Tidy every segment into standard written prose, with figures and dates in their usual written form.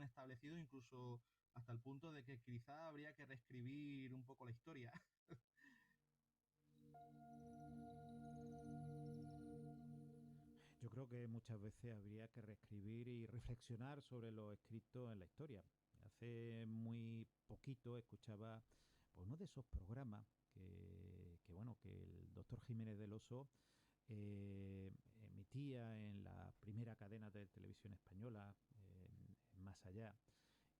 establecido, incluso hasta el punto de que quizá habría que reescribir un poco la historia. Yo creo que muchas veces habría que reescribir y reflexionar sobre lo escrito en la historia. Hace muy poquito escuchaba pues, uno de esos programas bueno, que el doctor Jiménez del Oso emitía en la primera cadena de televisión española, en Más Allá,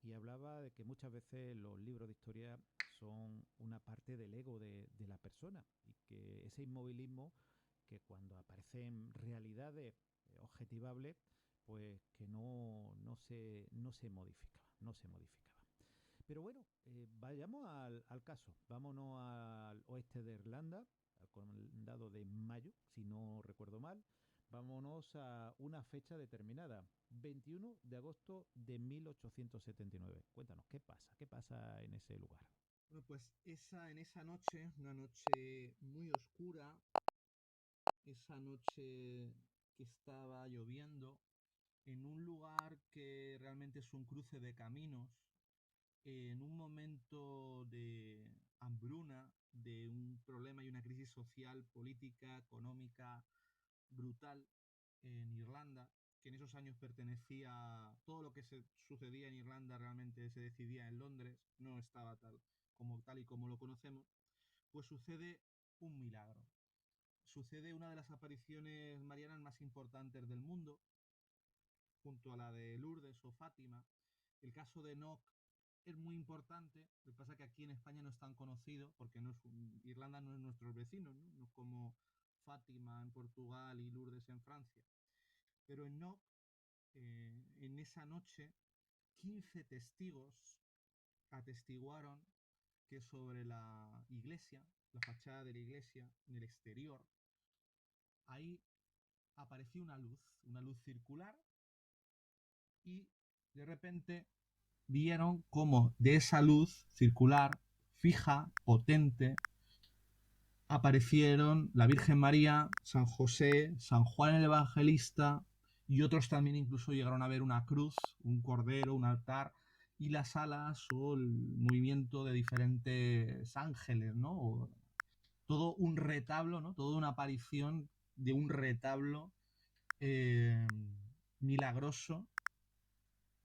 y hablaba de que muchas veces los libros de historia son una parte del ego de la persona y que ese inmovilismo que cuando aparecen realidades objetivables, pues que no se modificaba, no se modificaba. Pero bueno, vayamos al caso. Vámonos al oeste de Irlanda, al condado de Mayo, si no recuerdo mal. Vámonos a una fecha determinada, 21 de agosto de 1879. Cuéntanos, ¿qué pasa? ¿Qué pasa en ese lugar? Bueno, pues en esa noche, una noche muy oscura, esa noche que estaba lloviendo, en un lugar que realmente es un cruce de caminos, en un momento de hambruna, de un problema y una crisis social, política, económica brutal en Irlanda, que en esos años pertenecía, todo lo que se sucedía en Irlanda realmente se decidía en Londres, no estaba tal y como lo conocemos, pues sucede un milagro. Sucede una de las apariciones marianas más importantes del mundo, junto a la de Lourdes o Fátima. El caso de Enoch es muy importante, lo que pasa es que aquí en España no es tan conocido, porque Irlanda no es nuestros vecinos, ¿no? No es como Fátima en Portugal y Lourdes en Francia. Pero Enoch, en esa noche, 15 testigos atestiguaron que sobre la iglesia, la fachada de la iglesia, en el exterior, ahí apareció una luz circular, y de repente vieron cómo de esa luz circular, fija, potente, aparecieron la Virgen María, San José, San Juan el Evangelista, y otros también incluso llegaron a ver una cruz, un cordero, un altar, y las alas o el movimiento de diferentes ángeles, ¿no? O todo un retablo, ¿no? Toda una aparición de un retablo eh, milagroso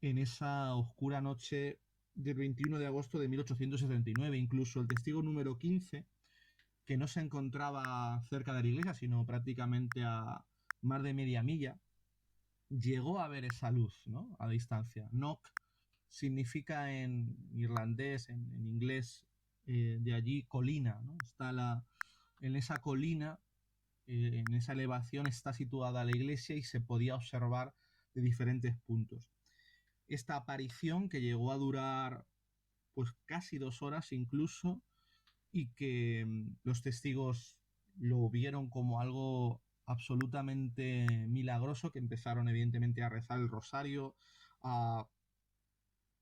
en esa oscura noche del 21 de agosto de 1879. Incluso el testigo número 15, que no se encontraba cerca de la iglesia, sino prácticamente a más de media milla, llegó a ver esa luz, ¿no? A distancia. Knock significa en irlandés, en inglés, de allí colina, ¿no? En esa colina, en esa elevación está situada la iglesia y se podía observar de diferentes puntos. Esta aparición, que llegó a durar pues casi 2 horas incluso, y que los testigos lo vieron como algo absolutamente milagroso, que empezaron evidentemente a rezar el rosario, a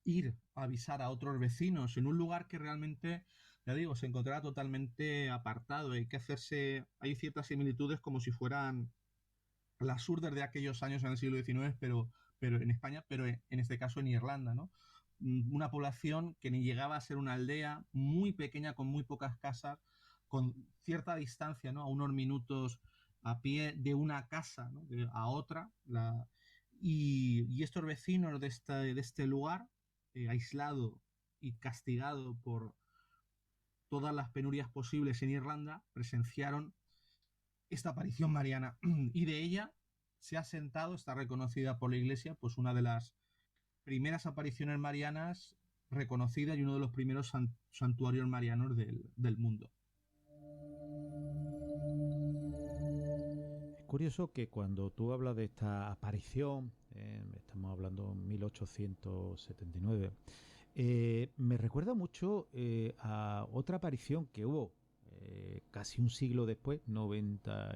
ir a avisar a otros vecinos en un lugar que realmente, ya digo, se encontraba totalmente apartado. Hay ciertas similitudes como si fueran las urdes de aquellos años en el siglo XIX, pero en España, pero en este caso en Irlanda, ¿no? Una población que ni llegaba a ser una aldea, muy pequeña, con muy pocas casas, con cierta distancia, ¿no? A unos minutos a pie de una casa, ¿no? A otra. Y estos vecinos de este lugar, aislado y castigado por todas las penurias posibles en Irlanda, presenciaron esta aparición mariana. Y de ella se ha sentado, está reconocida por la Iglesia, pues una de las primeras apariciones marianas reconocidas y uno de los primeros santuarios marianos del mundo. Es curioso que cuando tú hablas de esta aparición, estamos hablando en 1879, me recuerda mucho a otra aparición que hubo casi un siglo después, 90